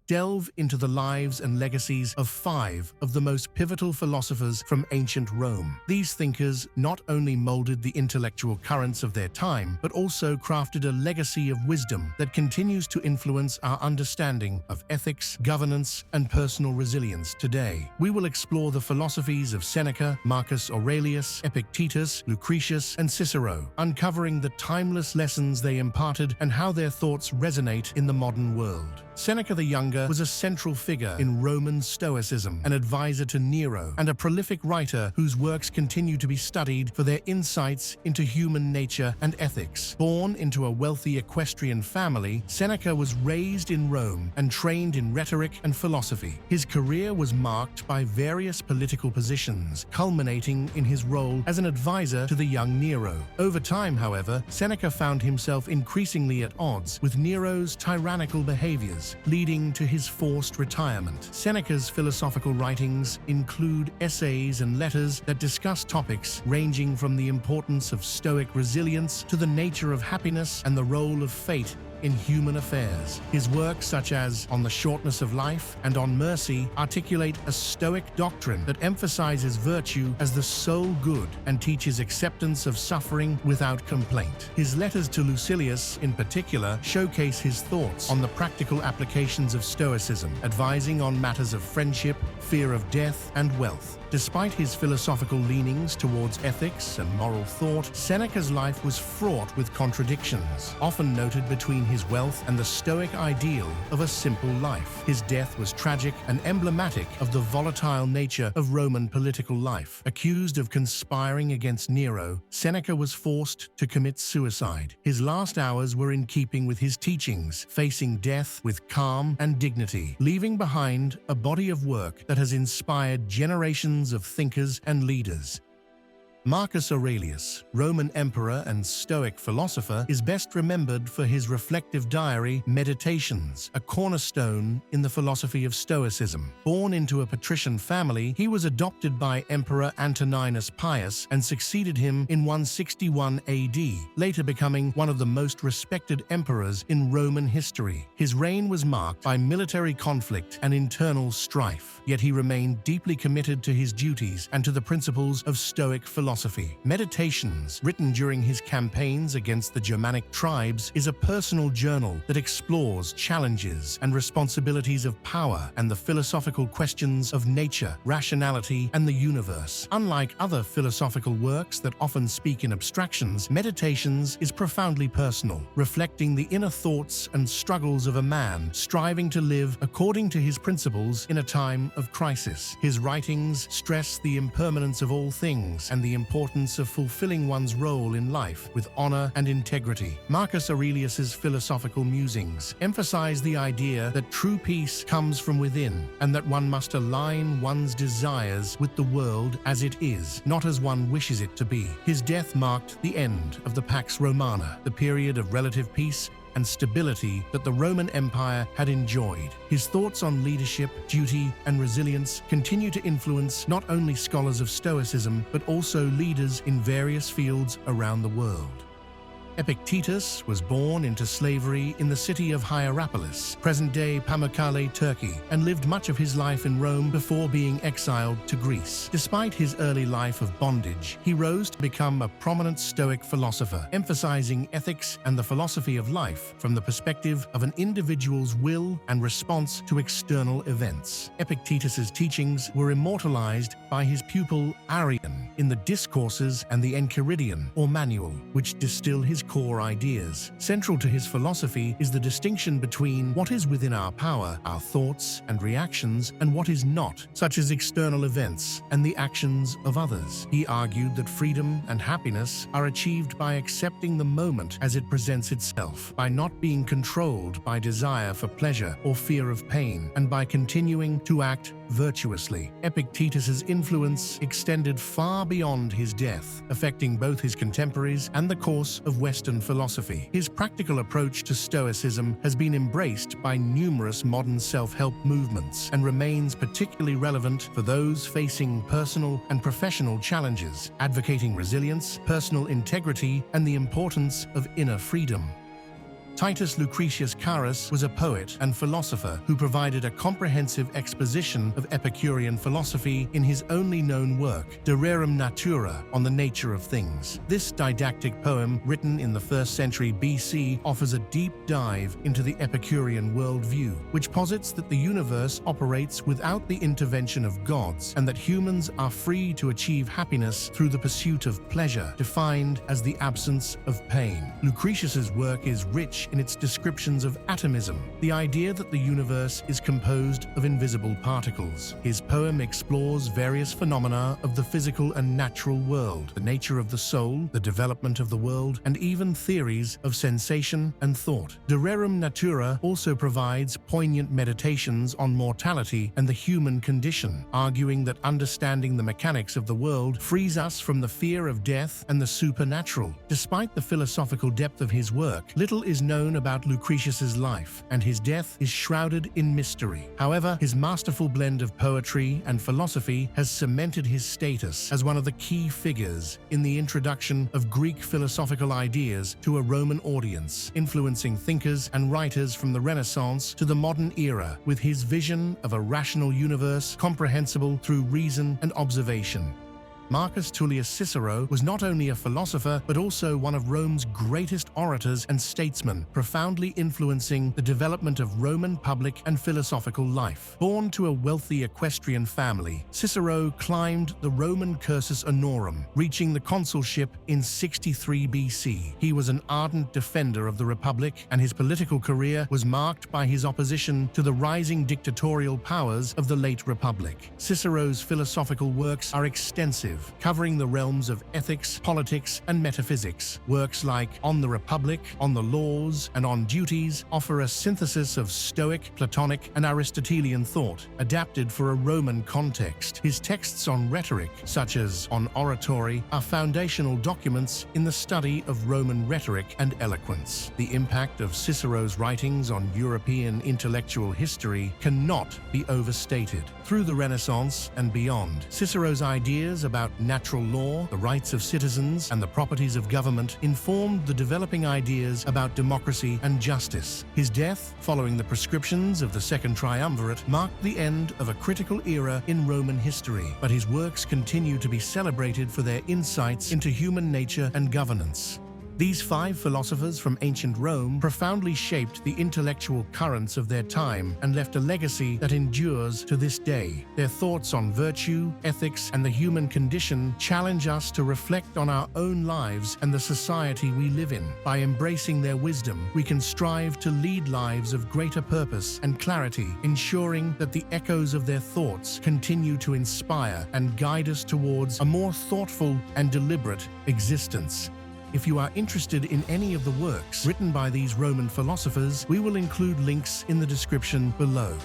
delve into the lives and legacies of 5 of the most pivotal philosophers from ancient Rome. These thinkers not only molded the intellectual currents of their time, but also crafted a legacy of wisdom that continues to influence our understanding of ethics, governance, and personal resilience today. We will explore the philosophies of Seneca, Marcus Aurelius, Epictetus, Lucretius, and Cicero, uncovering the timeless lessons they imparted and how their thoughts resonate in the modern world. Seneca the Younger was a central figure in Roman Stoicism, an advisor to Nero, and a prolific writer whose works continue to be studied for their insights into human nature and ethics. Born into a wealthy equestrian family, Seneca was raised in Rome and trained in rhetoric and philosophy. His career was marked by various political positions, culminating in his role as an advisor to the young Nero. Over time, however, Seneca found himself increasingly at odds with Nero's tyrannical behaviors, leading to his forced retirement. Seneca's philosophical writings include essays and letters that discuss topics ranging from the importance of Stoic resilience to the nature of happiness and the role of fate in human affairs. His works such as On the Shortness of Life and On Mercy articulate a Stoic doctrine that emphasizes virtue as the sole good and teaches acceptance of suffering without complaint. His letters to Lucretius, in particular, showcase his thoughts on the practical applications of Stoicism, advising on matters of friendship, fear of death, and wealth. Despite his philosophical leanings towards ethics and moral thought, Seneca's life was fraught with contradictions, often noted between his wealth and the Stoic ideal of a simple life. His death was tragic and emblematic of the volatile nature of Roman political life. Accused of conspiring against Nero, Seneca was forced to commit suicide. His last hours were in keeping with his teachings, facing death with calm and dignity, leaving behind a body of work that has inspired generations of thinkers and leaders. Marcus Aurelius, Roman emperor and Stoic philosopher, is best remembered for his reflective diary, Meditations, a cornerstone in the philosophy of Stoicism. Born into a patrician family, he was adopted by Emperor Antoninus Pius and succeeded him in 161 AD, later becoming one of the most respected emperors in Roman history. His reign was marked by military conflict and internal strife, yet he remained deeply committed to his duties and to the principles of Stoic philosophy. Meditations, written during his campaigns against the Germanic tribes, is a personal journal that explores challenges and responsibilities of power and the philosophical questions of nature, rationality, and the universe. Unlike other philosophical works that often speak in abstractions, Meditations is profoundly personal, reflecting the inner thoughts and struggles of a man striving to live according to his principles in a time of crisis. His writings stress the impermanence of all things and the importance of fulfilling one's role in life with honor and integrity. Marcus Aurelius's philosophical musings emphasize the idea that true peace comes from within and that one must align one's desires with the world as it is, not as one wishes it to be. His death marked the end of the Pax Romana, the period of relative peace and stability that the Roman Empire had enjoyed. His thoughts on leadership, duty, and resilience continue to influence not only scholars of Stoicism, but also leaders in various fields around the world. Epictetus was born into slavery in the city of Hierapolis, present-day Pamukkale, Turkey, and lived much of his life in Rome before being exiled to Greece. Despite his early life of bondage, he rose to become a prominent Stoic philosopher, emphasizing ethics and the philosophy of life from the perspective of an individual's will and response to external events. Epictetus's teachings were immortalized by his pupil Arrian in the Discourses and the Enchiridion, or Manual, which distill his core ideas. Central to his philosophy is the distinction between what is within our power, our thoughts and reactions, and what is not, such as external events and the actions of others. He argued that freedom and happiness are achieved by accepting the moment as it presents itself, by not being controlled by desire for pleasure or fear of pain, and by continuing to act virtuously. Epictetus's influence extended far beyond his death, affecting both his contemporaries and the course of Western philosophy. His practical approach to Stoicism has been embraced by numerous modern self-help movements and remains particularly relevant for those facing personal and professional challenges, advocating resilience, personal integrity, and the importance of inner freedom. Titus Lucretius Carus was a poet and philosopher who provided a comprehensive exposition of Epicurean philosophy in his only known work, De Rerum Natura, on the nature of things. This didactic poem, written in the 1st century BC, offers a deep dive into the Epicurean worldview, which posits that the universe operates without the intervention of gods and that humans are free to achieve happiness through the pursuit of pleasure, defined as the absence of pain. Lucretius's work is rich in its descriptions of atomism, the idea that the universe is composed of invisible particles. His poem explores various phenomena of the physical and natural world, the nature of the soul, the development of the world, and even theories of sensation and thought. De Rerum Natura also provides poignant meditations on mortality and the human condition, arguing that understanding the mechanics of the world frees us from the fear of death and the supernatural. Despite the philosophical depth of his work, little is known about Lucretius's life, and his death is shrouded in mystery. However, his masterful blend of poetry and philosophy has cemented his status as one of the key figures in the introduction of Greek philosophical ideas to a Roman audience, influencing thinkers and writers from the Renaissance to the modern era with his vision of a rational universe comprehensible through reason and observation. Marcus Tullius Cicero was not only a philosopher but also one of Rome's greatest orators and statesmen, profoundly influencing the development of Roman public and philosophical life. Born to a wealthy equestrian family, Cicero climbed the Roman cursus honorum, reaching the consulship in 63 BC. He was an ardent defender of the Republic, and his political career was marked by his opposition to the rising dictatorial powers of the late Republic. Cicero's philosophical works are extensive, covering the realms of ethics, politics, and metaphysics. Works like On the Republic, On the Laws, and On Duties offer a synthesis of Stoic, Platonic, and Aristotelian thought, adapted for a Roman context. His texts on rhetoric, such as On Oratory, are foundational documents in the study of Roman rhetoric and eloquence. The impact of Cicero's writings on European intellectual history cannot be overstated. Through the Renaissance and beyond, Cicero's ideas about natural law, the rights of citizens, and the properties of government informed the developing ideas about democracy and justice. His death, following the proscriptions of the Second Triumvirate, marked the end of a critical era in Roman history, but his works continue to be celebrated for their insights into human nature and governance. These 5 philosophers from ancient Rome profoundly shaped the intellectual currents of their time and left a legacy that endures to this day. Their thoughts on virtue, ethics, and the human condition challenge us to reflect on our own lives and the society we live in. By embracing their wisdom, we can strive to lead lives of greater purpose and clarity, ensuring that the echoes of their thoughts continue to inspire and guide us towards a more thoughtful and deliberate existence. If you are interested in any of the works written by these Roman philosophers, we will include links in the description below.